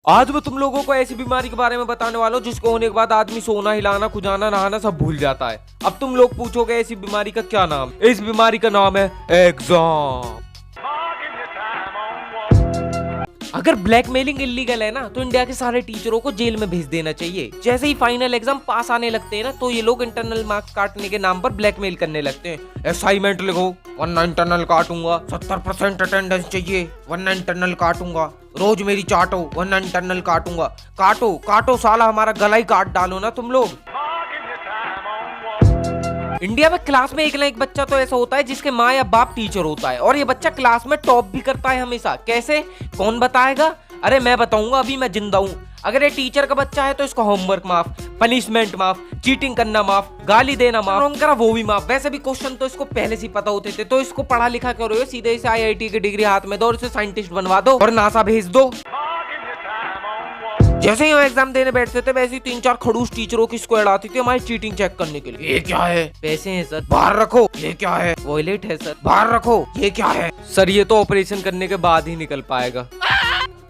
आज मैं तुम लोगों को ऐसी बीमारी के बारे में बताने वाला हूँ जिसको होने के बाद आदमी सोना, हिलाना, खुजाना, नहाना सब भूल जाता है। अब तुम लोग पूछोगे ऐसी बीमारी का क्या नाम? इस बीमारी का नाम है एग्जाम। अगर ब्लैकमेलिंग इलीगल है ना तो इंडिया के सारे टीचरों को जेल में भेज देना चाहिए। जैसे ही फाइनल एग्जाम पास आने लगते हैं ना तो ये लोग इंटरनल मार्क्स काटने के नाम पर ब्लैकमेल करने लगते हैं। असाइनमेंट लिखो वरना इंटरनल काटूंगा, 70% अटेंडेंस चाहिए वरना इंटरनल काटूंगा, रोज मेरी चाटो वरना इंटरनल काटूंगा। काटो काटो साला, हमारा गला ही काट डालो ना तुम लोग। इंडिया में क्लास में एक ना एक बच्चा तो ऐसा होता है जिसके माँ या बाप टीचर होता है और ये बच्चा क्लास में टॉप भी करता है हमेशा। कैसे? कौन बताएगा? अरे मैं बताऊंगा, अभी मैं जिंदा हूँ। अगर ये टीचर का बच्चा है तो इसका होमवर्क माफ, पनिशमेंट माफ, चीटिंग करना माफ, गाली देना माफ, रॉन्ग करा वो भी माफ। वैसे भी क्वेश्चन तो इसको पहले से पता होते थे, तो इसको पढ़ा लिखा करो, सीधे इसे IIT की डिग्री हाथ में दो और इसे साइंटिस्ट बनवा दो और नासा भेज दो। जैसे ही हम एग्जाम देने बैठते थे वैसे ही 3-4 खड़ूस टीचरों की स्क्वाड आती थी हमारी चीटिंग चेक करने के लिए। ये क्या है? पैसे हैं सर। बाहर रखो। ये क्या है? वॉलेट है सर। बाहर रखो। ये क्या है? सर ये तो ऑपरेशन करने के बाद ही निकल पाएगा।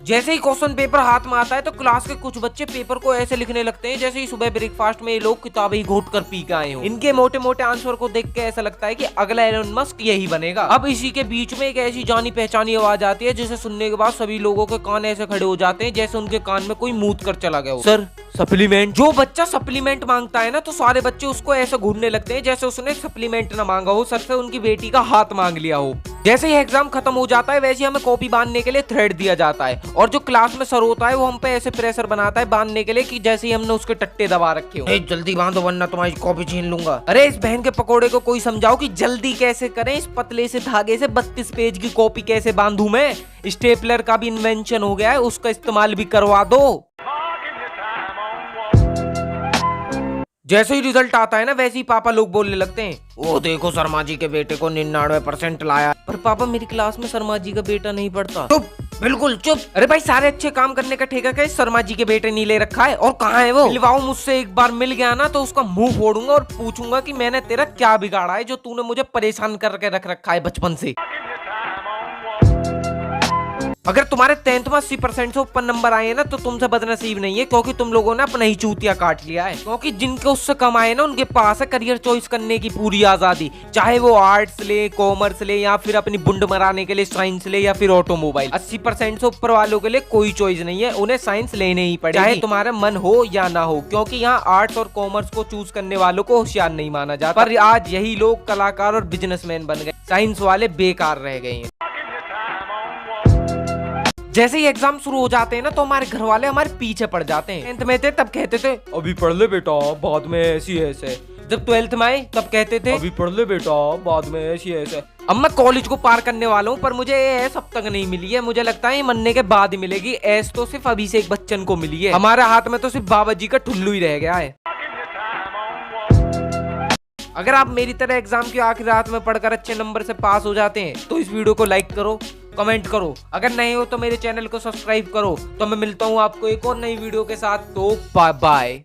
जैसे ही क्वेश्चन पेपर हाथ में आता है तो क्लास के कुछ बच्चे पेपर को ऐसे लिखने लगते हैं जैसे ही सुबह ब्रेकफास्ट में ये लोग किताबें ही घोट कर पी के आए हो। इनके मोटे मोटे आंसर को देख के ऐसा लगता है कि अगला एलन मस्क यही बनेगा। अब इसी के बीच में एक ऐसी जानी पहचानी आवाज आती है जिसे सुनने के बाद सभी लोगों के कान ऐसे खड़े हो जाते हैं जैसे उनके कान में कोई मूत कर चला गया हो। Sir supplement. जो बच्चा सप्लीमेंट मांगता है ना तो सारे बच्चे उसको ऐसे घूरने लगते हैं जैसे उसने सप्लीमेंट ना मांगा हो, सर से उनकी बेटी का हाथ मांग लिया हो। जैसे ही एग्जाम खत्म हो जाता है वैसे हमें कॉपी बांधने के लिए थ्रेड दिया जाता है और जो क्लास में सर होता है वो हम पे ऐसे प्रेशर बनाता है बांधने के लिए कि जैसे ही हमने उसके टट्टे दबा रखे हो। जल्दी बांधो वरना तुम्हारी कॉपी छीन लूंगा। अरे इस बहन के पकोड़े को कोई समझाओ कि जल्दी कैसे करें, इस पतले से धागे से 32 पेज की कॉपी कैसे बांधूं मैं। स्टेपलर का भी इन्वेंशन हो गया है, उसका इस्तेमाल भी करवा दो। जैसे ही रिजल्ट आता है ना वैसे ही पापा लोग बोलने लगते हैं, वो देखो शर्मा जी के बेटे को 99% लाया। पर पापा मेरी क्लास में शर्मा जी का बेटा नहीं पढ़ता। चुप, बिल्कुल चुप। अरे भाई सारे अच्छे काम करने का ठेका क्या शर्मा जी के बेटे नहीं ले रखा है? और कहाँ है वो? मिलवाओ मुझसे। एक बार मिल गया ना तो उसका मुंह फोड़ूंगा और पूछूंगा कि मैंने तेरा क्या बिगाड़ा है जो तूने मुझे परेशान करके रख रखा है बचपन से। अगर तुम्हारे 10th में 80% से ऊपर नंबर आए ना तो तुमसे बदनसीब नहीं है, क्योंकि तुम लोगों ने अपना ही चूतिया काट लिया है। क्योंकि जिनके उससे कम आए ना उनके पास है करियर चॉइस करने की पूरी आजादी, चाहे वो आर्ट्स ले, कॉमर्स ले या फिर अपनी बुंड मराने के लिए साइंस ले या फिर ऑटोमोबाइल। 80% से ऊपर वालों के लिए कोई चॉइस नहीं है, उन्हें साइंस लेने ही पड़ेगी, चाहे तुम्हारा मन हो या ना हो। क्योंकि यहाँ आर्ट्स और कॉमर्स को चूज करने वालों को होशियार नहीं माना जाता। पर आज यही लोग कलाकार और बिजनेसमैन बन गए, साइंस वाले बेकार रह गए हैं। जैसे ही एग्जाम शुरू हो जाते हैं ना तो हमारे घर वाले हमारे पीछे पड़ जाते हैं। 10th में थे तब कहते थे अभी पढ़ ले बेटा बाद में ऐसी ऐसे। जब 12th में आए तब कहते थे अभी पढ़ ले बेटा बाद में ऐसी ऐसे। अब मैं कॉलेज को पार करने वाला हूँ पर मुझे ऐस अब तक नहीं मिली है। मुझे लगता है मरने के बाद ही मिलेगी। ऐस तो सिर्फ अभिषेक बच्चन को मिली है, हमारे हाथ में तो सिर्फ बाबा जी का ठुल्लू ही रह गया है। अगर आप मेरी तरह एग्जाम की आखिरी रात में पढ़कर अच्छे नंबर से पास हो जाते हैं तो इस वीडियो को लाइक करो, कमेंट करो। अगर नहीं हो तो मेरे चैनल को सब्सक्राइब करो। तो मैं मिलता हूँ आपको एक और नई वीडियो के साथ। तो बाय बाय।